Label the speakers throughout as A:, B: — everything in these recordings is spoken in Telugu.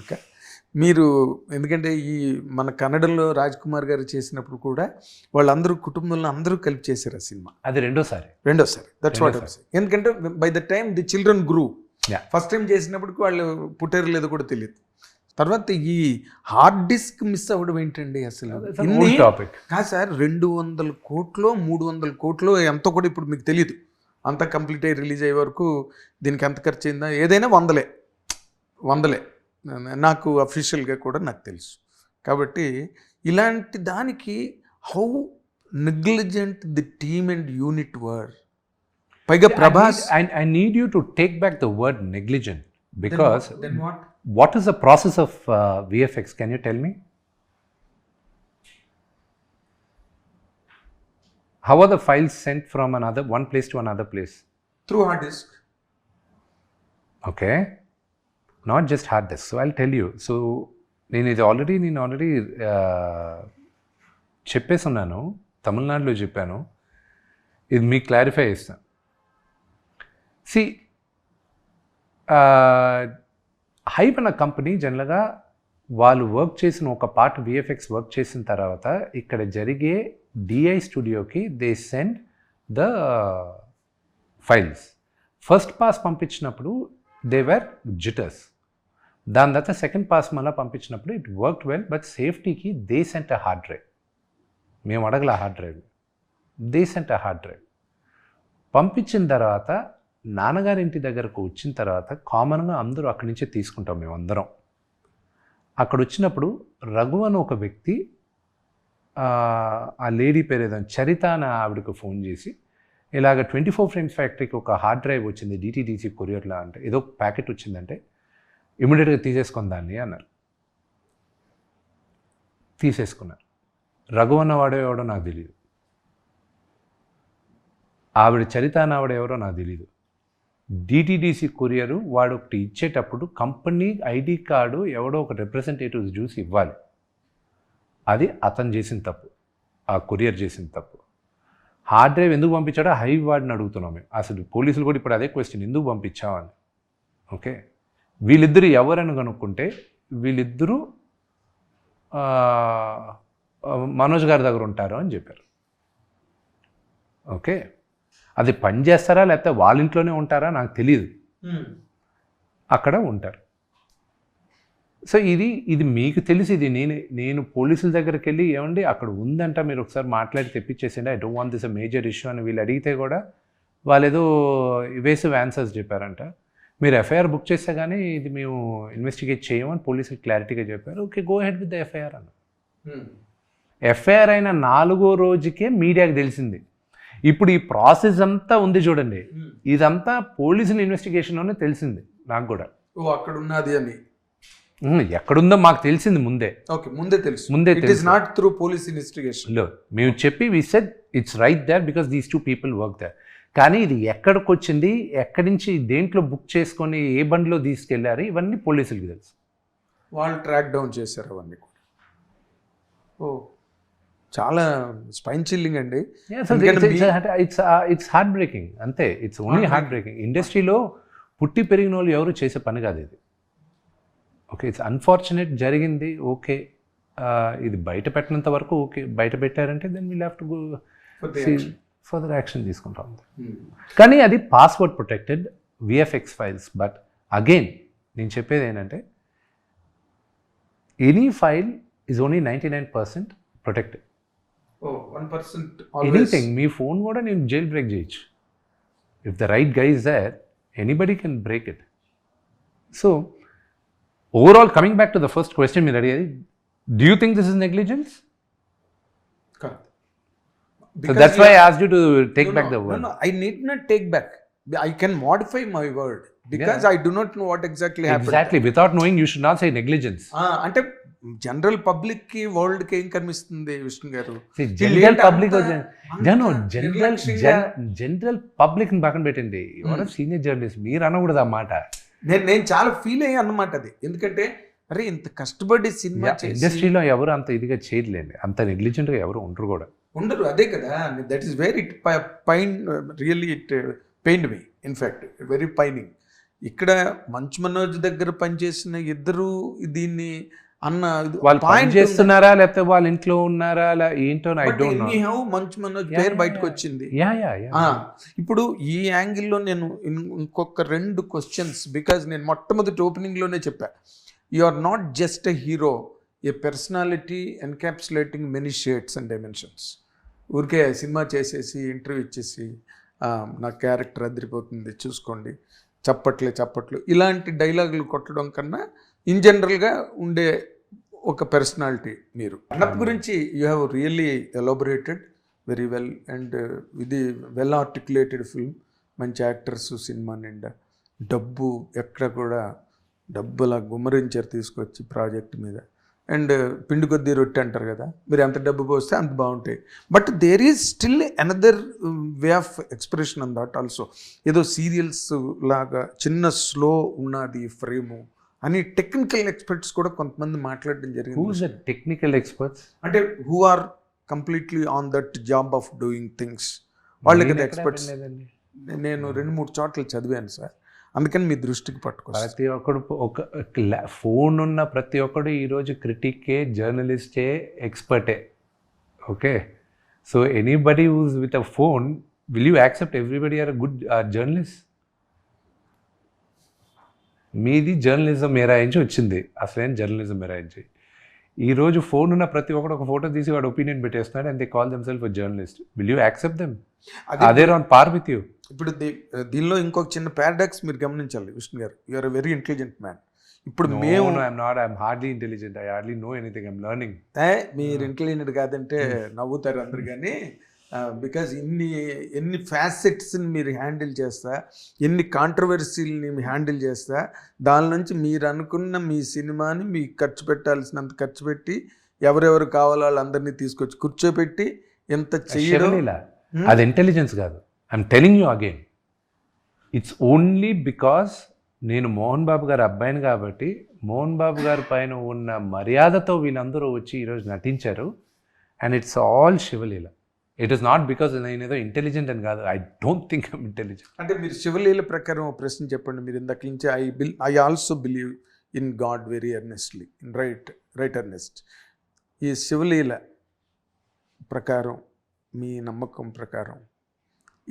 A: ఇంకా మీరు ఎందుకంటే ఈ మన కన్నడలో రాజ్ కుమార్ గారు చేసినప్పుడు కూడా వాళ్ళందరూ కుటుంబంలో అందరూ కలిపి చేశారు ఆ సినిమా.
B: అది రెండోసారి
A: దట్స్ వాట్ ఎందుకంటే by the time the children grew.
B: Yeah.
A: First time చేసినప్పటికి వాళ్ళు పుట్టారు లేదో కూడా తెలియదు. తర్వాత ఈ హార్డ్ డిస్క్ మిస్ అవ్వడం ఏంటండి అసలు?
B: టాపిక్
A: కాదు సార్, 200 కోట్లో 300 కోట్లో ఎంతో కూడా ఇప్పుడు మీకు తెలియదు. అంతా కంప్లీట్ అయ్యి రిలీజ్ అయ్యే వరకు దీనికి ఎంత ఖర్చు అయిందా? ఏదైనా వందలే నాకు అఫీషియల్గా కూడా నాకు తెలుసు. కాబట్టి ఇలాంటి దానికి how negligent the team and unit were. పైగా Prabhas,
B: I need you to take back the word negligent because
A: then what?
B: what is the process of VFX? Can you tell me? How are the files sent from one place to another place?
A: Through hard disk.
B: Okay, not just hard disk. So I'll tell you. So నేను ఆల్రెడీ చెప్పేస్తున్నాను, తమిళనాడులో చెప్పాను, ఇది మీకు క్లారిఫై చేస్తాను. సి హైప్ అన్న కంపెనీ జనరల్గా వాళ్ళు వర్క్ చేసిన ఒక పార్ట్ విఎఫ్ఎక్స్ వర్క్ చేసిన తర్వాత ఇక్కడ జరిగే డిఐ స్టూడియోకి they send the files. First pass పంపించినప్పుడు దే వర్ జిటర్స్. దాని తర్వాత సెకండ్ పాస్ మళ్ళీ పంపించినప్పుడు ఇట్ వర్క్ వెల్, బట్ సేఫ్టీకి they sent a hard drive. మేము అడగల hard drive, they sent a hard drive. పంపించిన తర్వాత నాన్నగారి ఇంటి దగ్గరకు వచ్చిన తర్వాత కామన్గా అందరూ అక్కడి నుంచే తీసుకుంటాం మేము అందరం. అక్కడ వచ్చినప్పుడు రఘు అని ఒక వ్యక్తి, ఆ లేడీ పేరు ఏదైనా చరిత అని ఆవిడకు ఫోన్ చేసి ఇలాగ 24 ఫ్రేమ్స్ ఫ్యాక్టరీకి ఒక హార్డ్ డ్రైవ్ వచ్చింది డిటీడీసీ కొరియర్లో అంటే, ఏదో ప్యాకెట్ వచ్చిందంటే ఇమీడియట్గా తీసేసుకొని దాన్ని అన్నారు. తీసేసుకున్నారు. రఘు అన్నవాడో ఎవడో నాకు తెలియదు, ఆవిడ చరిత అన్నవాడు ఎవరో నాకు తెలియదు. డిటీడీసీ కొరియరు వాడు ఒకటి ఇచ్చేటప్పుడు కంపెనీ ఐడి కార్డు ఎవడో ఒక రిప్రజెంటేటివ్స్ చూసి ఇవ్వాలి. అది అతను చేసిన తప్పు, ఆ కొరియర్ చేసిన తప్పు. హార్డ్ డ్రైవ్ ఎందుకు పంపించాడో హైవ్ వాడిని అడుగుతున్నాం మేము. అసలు పోలీసులు కూడా ఇప్పుడు అదే క్వశ్చన్, ఎందుకు పంపించామని. ఓకే, వీళ్ళిద్దరు ఎవరని కనుక్కుంటే వీళ్ళిద్దరూ మనోజ్ గారి దగ్గర ఉంటారు అని చెప్పారు. ఓకే, అది పని చేస్తారా లేకపోతే వాళ్ళ ఇంట్లోనే ఉంటారా నాకు తెలియదు, అక్కడ ఉంటారు. సో ఇది మీకు తెలిసి, ఇది నేను పోలీసుల దగ్గరికి వెళ్ళి ఏమండి అక్కడ ఉందంట మీరు ఒకసారి మాట్లాడి తెప్పించేసిండి, I don't want this a major issue అని వీళ్ళు అడిగితే కూడా వాళ్ళు ఏదో ఇవేసివ్ ఆన్సర్స్ చెప్పారంట. మీరు ఎఫ్ఐఆర్ బుక్ చేస్తే కానీ ఇది మేము ఇన్వెస్టిగేట్ చేయమని పోలీసులు క్లారిటీగా చెప్పారు. Okay, go head with the FIR అన్న. ఎఫ్ఐఆర్ అయిన 4వ రోజుకే మీడియాకి తెలిసింది. ఇప్పుడు ఈ ప్రాసెస్ అంతా ఉంది చూడండి, ఇదంతా పోలీసుల ఇన్వెస్టిగేషన్లోనే తెలిసింది నాకు కూడా.
A: అక్కడ ఉన్నది అని
B: ఎక్కడుందో మాకు తెలిసింది ముందే.
A: ఓకే, ముందే తెలుసు.
B: It
A: is not through police investigation.
B: లో మేము చెప్పి we said it's right there because these 2 people work there. కానీ ఇది ఎక్కడికి వచ్చింది, ఎక్కడి నుంచి దేంట్లో బుక్ చేసుకొని ఏ బండిలో తీసుకెళ్లారు, ఇవన్నీ పోలీసులకి తెలుసు.
A: వాళ్ళు ట్రాక్ డౌన్ చేశారు అవన్నీ కూడా. ఓ, చాలా స్పైన్ చిల్లింగ్ అండి.
B: ఇట్స్ హార్ట్ బ్రేకింగ్, అంతే. It's only heart breaking. ఇండస్ట్రీలో పుట్టి పెరిగిన వాళ్ళు ఎవరు చేసే పని కాదు ఇది. ఓకే, ఇట్స్ అన్ఫార్చునేట్ జరిగింది. ఓకే, ఇది బయట పెట్టినంత వరకు ఓకే, బయట పెట్టారంటే then will have to go further action తీసుకుంటాం. కానీ అది password protected VFX files. But again నేను చెప్పేది ఏంటంటే any file is only 99% protected.
A: 1%
B: anything, మీ ఫోన్ కూడా నేను జైల్ బ్రేక్ చేయొచ్చు. If the right guy is there, anybody can break it. So overall coming back to the first question మీరు అడిగేది, do you think this is negligence? So that's why I asked you to take back the word.
A: No, I need not take back. I can modify my word because I do not know what exactly happened.
B: Exactly. Without knowing, you should not say negligence.
A: అంటే జనరల్ పబ్లిక్ కి వరల్డ్ కి ఏం కనిపిస్తుంది విష్ణు గారు?
B: జనరల్ పబ్లిక్ జనరల్ పబ్లిక్ ని పక్కన పెట్టండి. ఎవరో సీనియర్ జర్నలిస్ట్, మీరు అనకూడదు ఆ మాట.
A: నేను చాలా ఫీల్ అయ్యా అన్నమాట అది. ఎందుకంటే అరే ఇంత కష్టపడి సినిమా
B: ఇండస్ట్రీలో ఎవరు అంత ఇదిగా చేయలేండి, అంత నెగ్లిజెంట్గా ఎవరు ఉండరు.
A: అదే కదా, that is very it pine really it pained me in fact very pining. ఇక్కడ మంచు మనోజ్ దగ్గర పనిచేసిన ఇద్దరు దీన్ని అన్న
B: వాళ్ళు పని
A: పాయింట్
B: చేస్తున్నారా లేకపోతే వాళ్ళ ఇంట్లో ఉన్నారా ఏంటో I don't know.
A: Manchu Manoj పేరు బయటకు వచ్చింది.
B: Yeah yeah yeah.
A: ఇప్పుడు ఈ యాంగిల్లో నేను ఇంకొక 2 క్వశ్చన్స్, బికాజ్ నేను మొట్టమొదటి ఓపెనింగ్లోనే చెప్పా, you are not just a hero, a personality encapsulating many shades and dimensions. ఊరికే సినిమా చేసేసి ఇంటర్వ్యూ ఇచ్చేసి నా క్యారెక్టర్ అదిరిపోతుంది చూసుకోండి, చప్పట్లు ఇలాంటి డైలాగులు కొట్టడం కన్నా ఇన్ జనరల్గా ఉండే ఒక పర్సనాలిటీ మీరు. అన్నప్ గురించి you have really elaborated very well, and ఇది వెల్ ఆర్టికులేటెడ్ ఫిల్మ్. మంచి యాక్టర్స్, సినిమా నిండా డబ్బు, ఎక్కడ కూడా డబ్బులా గుమ్మరించారు తీసుకొచ్చి ప్రాజెక్ట్ మీద. అండ్ పిండి కొద్దీ రొట్టె అంటారు కదా, మీరు ఎంత డబ్బు పోస్తే అంత బాగుంటాయి. But there is still another way of expression on that also. ఏదో సీరియల్స్ లాగా చిన్న స్లో ఉన్నది ఫ్రేము అని టెక్నికల్ ఎక్స్పర్ట్స్ కూడా కొంతమంది మాట్లాడడం జరిగింది.
B: టెక్నికల్ ఎక్స్పర్ట్స్
A: అంటే who are completely on that job of doing things, వాళ్ళకి ఎక్స్పర్ట్స్. నేను 2-3 చోట్ల చదివాను సార్, అందుకని మీ దృష్టికి పట్టుకోవాలి.
B: ప్రతి ఒక్కడు ఒక ఫోన్ ఉన్న ప్రతి ఒక్కడు ఈరోజు క్రిటికే, జర్నలిస్టే, ఎక్స్పర్టే. Okay, so anybody who's with a phone, will you accept everybody are a good journalist? మీది జర్నలిజం మేరాయించి వచ్చింది, అసలేం జర్నలిజం మేరాయించి. ఈరోజు ఫోన్ ఉన్న ప్రతి ఒక్కడు ఒక ఫోటో తీసి వాడు ఒపీనియన్ పెట్టేస్తున్నాడు, and they call themselves a journalist. Will you accept them? అదే ఆన్ పార్ విత్ యూ.
A: ఇప్పుడు దీనిలో ఇంకొక చిన్న పారాడాక్స్ మీరు గమనించాలి విష్ణు గారు. You are a very intelligent man. ఇప్పుడు మేము
B: I'm hardly intelligent, I hardly know anything, I'm learning.
A: మీరు ఇంటెలిజెంట్ కాదంటే నవ్వుతారు అందరు, కానీ బికాజ్ ఎన్ని ఫ్యాసెట్స్ని మీరు హ్యాండిల్ చేస్తా, ఎన్ని కాంట్రవర్సీలని హ్యాండిల్ చేస్తా, దాని నుంచి మీరు అనుకున్న మీ సినిమాని మీకు ఖర్చు పెట్టాల్సినంత ఖర్చు పెట్టి ఎవరెవరు కావాలో వాళ్ళందరినీ తీసుకొచ్చి కూర్చోబెట్టి ఎంత చేయడం,
B: అది ఇంటెలిజెన్స్ కాదు. I'm telling you again, it's only because నేను మోహన్ బాబు గారి అబ్బాయిని కాబట్టి మోహన్ బాబు గారి పైన ఉన్న మర్యాదతో వీళ్ళందరూ వచ్చి ఈరోజు నటించారు. And it's all Shivaleela. It is not because నేను ఏదో ఇంటెలిజెంట్ అని కాదు, I don't think I'm intelligent.
A: అంటే మీరు శివలీల ప్రకారం ఒక ప్రశ్న చెప్పండి. మీరు ఇందాక నుంచి I also believe in God very earnestly, in right earnest. ఈ శివలీల ప్రకారం, మీ నమ్మకం ప్రకారం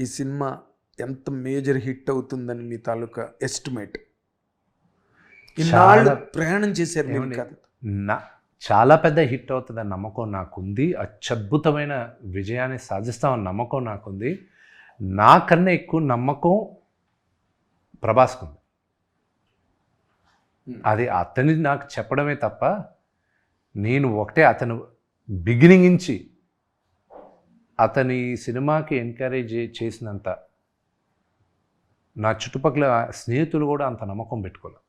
A: ఈ సినిమా ఎంత మేజర్ హిట్ అవుతుందని మీ తాలూకా ఎస్టిమేట్? ఇన్నాళ్ళు ప్రయాణం చేశారు మీరు కదా.
B: చాలా పెద్ద హిట్ అవుతుందని నమ్మకం నాకుంది. అత్యద్భుతమైన విజయాన్ని సాధిస్తామని నమ్మకం నాకుంది. నాకన్నా ఎక్కువ నమ్మకం ప్రభాస్కుంది. అది అతని నాకు చెప్పడమే తప్ప, నేను ఒకటే అతను బిగినింగ్ నుంచి అతని సినిమాకి ఎంకరేజ్ చేసినంత నా చుట్టుపక్కల స్నేహితులు కూడా అంత నమ్మకం పెట్టుకోలే.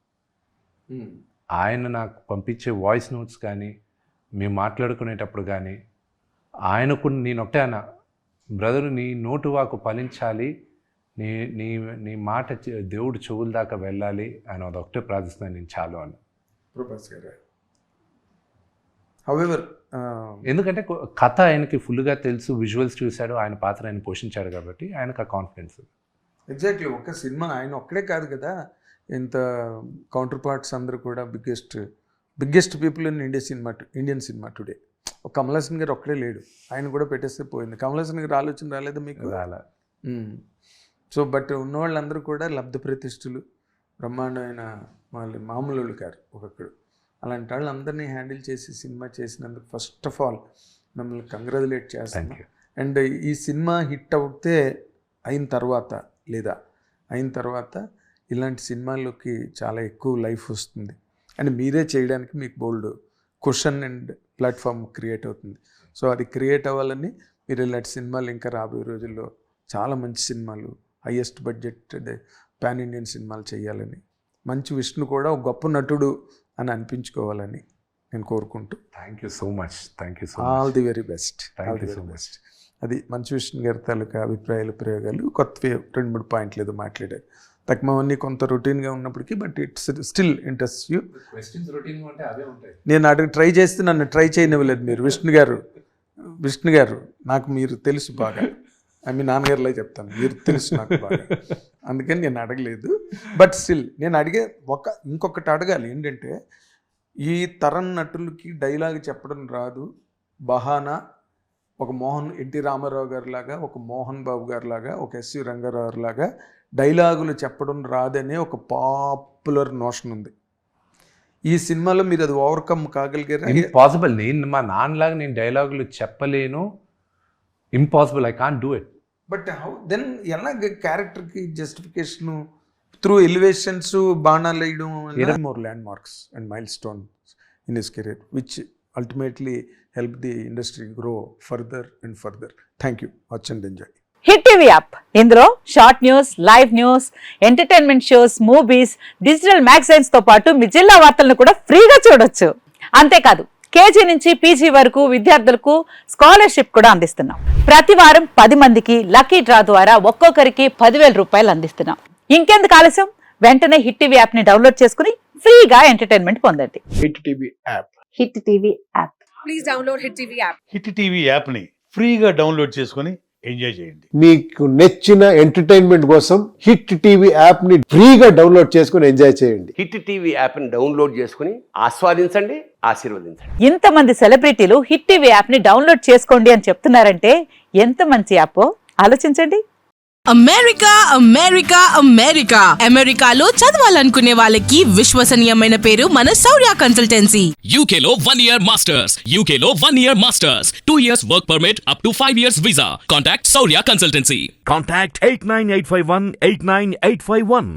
B: ఆయన నాకు పంపించే వాయిస్ నోట్స్ కానీ, మేము మాట్లాడుకునేటప్పుడు కానీ, ఆయనకు నేను ఒకటే అన్న, బ్రదరు నీ నోటు వాకు ఫలించాలి, నీ నీ నీ మాట దేవుడు చెవుల దాకా వెళ్ళాలి అని అదొకటే ప్రార్థిస్తున్నాను నేను చాలు అని.
A: ప్రభాస్ గారు హౌఎవర్,
B: ఎందుకంటే కథ ఆయనకి ఫుల్గా తెలుసు, విజువల్స్ చూశాడు, ఆయన పాత్ర ఆయన పోషించాడు కాబట్టి ఆయనకు ఆ కాన్ఫిడెన్స్.
A: ఎగ్జాక్ట్లీ. ఒక సినిమా ఆయన ఒక్కడే కాదు కదా, ఇంత కౌంటర్ పార్ట్స్ అందరూ కూడా biggest people in Indian cinema today. ఒక కమల్ హాసన్ గారు ఒక్కడే లేడు, ఆయన కూడా పెట్టేస్తే పోయింది. కమల్ హాసన్ గారు ఆలోచన రాలేదా మీకు?
B: రాలే.
A: సో బట్ ఉన్నవాళ్ళందరూ కూడా లబ్ధ ప్రతిష్ఠులు, బ్రహ్మాండమైన వాళ్ళు, మామూలు వాళ్ళు కారు ఒక్కొక్కడు. అలాంటి వాళ్ళందరినీ హ్యాండిల్ చేసి సినిమా చేసినందుకు ఫస్ట్ ఆఫ్ ఆల్ మిమ్మల్ని కంగ్రాచులేట్ చేస్తాను. అండ్ ఈ సినిమా హిట్ అవుతే అయిన తర్వాత ఇలాంటి సినిమాల్లోకి చాలా ఎక్కువ లైఫ్ వస్తుంది అండ్ మీరే చేయడానికి మీకు బోల్డ్ క్వశ్చన్ అండ్ ప్లాట్ఫామ్ క్రియేట్ అవుతుంది. సో అది క్రియేట్ అవ్వాలని మీరు ఇలాంటి సినిమాలు ఇంకా రాబోయే రోజుల్లో చాలా మంచి సినిమాలు, హయ్యెస్ట్ బడ్జెట్ పాన్ ఇండియన్ సినిమాలు చేయాలని, మంచి విష్ణు కూడా ఒక గొప్ప నటుడు అని అనిపించుకోవాలని నేను కోరుకుంటూ
B: thank you so much.
A: All the very best.
B: Best.
A: అది మంచు విష్ణు గారి తాలూకా అభిప్రాయాలు, ప్రయోగాలు, కొత్తవి 2-3 పాయింట్లు ఏదో మాట్లాడారు. తక్కువన్నీ కొంత రొటీన్గా ఉన్నప్పటికీ, but it's still interest you. నేను ట్రై చేస్తే నన్ను ట్రై చేయనివ్వలేదు మీరు. విష్ణు గారు నాకు మీరు తెలుసు బాగా. మీ నాన్నగారిలా చెప్తాను, మీరు తెలుసు నాకు బాగా, అందుకని నేను అడగలేదు. బట్ స్టిల్ నేను అడిగే ఇంకొకటి అడగాలి ఏంటంటే, ఈ తరం నటులకి డైలాగ్ చెప్పడం రాదు, బహానా ఒక ఎన్టీ రామారావు గారి లాగా, ఒక మోహన్ బాబు గారి లాగా, ఒక ఎస్వి రంగారావు లాగా డైలాగులు చెప్పడం రాదనే ఒక పాపులర్ నోషన్ ఉంది. ఈ సినిమాలో మీరు అది ఓవర్కమ్ కాగలిగారా?
B: ఇంపాసిబుల్. నేను మా నాన్నలాగా నేను డైలాగులు చెప్పలేను, impossible, I can't do it.
A: But how then ఎలాగ క్యారెక్టర్కి జస్టిఫికేషన్ త్రూ ఎలివేషన్స్, బాణాలు వేయడం, more landmarks and milestones in his career which ultimately help the industry grow further and further. Thank you, watch and enjoy.
C: Hit TV app, ఇందులో short news, live news, entertainment shows, movies, digital magazines తో పాటు మీ జిల్లా వార్తలను కూడా ఫ్రీగా చూడొచ్చు. అంతేకాదు కేజీ నుంచి పీజీ వరకు విద్యార్థులకు స్కాలర్షిప్ కూడా అందిస్తున్నాం. ప్రతి వారం 10 మందికి లక్కీ డ్రా ద్వారా ఒక్కొక్కరికి 10,000 రూపాయలు అందిస్తున్నాం. ఇంకెందుకు ఆలస్యం, వెంటనే హిట్ టీవీ యాప్ ని డౌన్లోడ్ చేసుకుని ఫ్రీగా ఎంటర్టైన్మెంట్ పొందండి.
D: Hit TV app.
C: Hit TV app.
E: Please download hit TV app.
F: Hit TV యాప్ని ఫ్రీగా డౌన్లోడ్ చేసుకొని ఎంజాయ్ చేయండి.
D: మీకు నచ్చిన ఎంటర్టైన్మెంట్ కోసం హిట్ టీవీ యాప్ ని ఫ్రీగా డౌన్లోడ్ చేసుకొని ఎంజాయ్ చేయండి.
G: హిట్ టీవీ యాప్ని డౌన్లోడ్ చేసుకుని ఆస్వాదించండి, ఆశీర్వదించండి.
C: ఇంతమంది సెలబ్రిటీలు హిట్ టీవీ యాప్ ని డౌన్లోడ్ చేసుకోండి అని చెప్తున్నారంటే ఎంత మంచి యాప్ ఆలోచించండి.
E: అమెరికా అమెరికా అమెరికా అమెరికాలో చదవాలనుకునే వాళ్ళకి విశ్వసనీయమైన పేరు మన శౌర్య కన్సల్టెన్సీ.
H: UK లో 1 year masters. UK లో 1 year masters. 2 years work permit up to 5 years visa. Contact Saurya Consultancy.
I: Contact 89851 89851.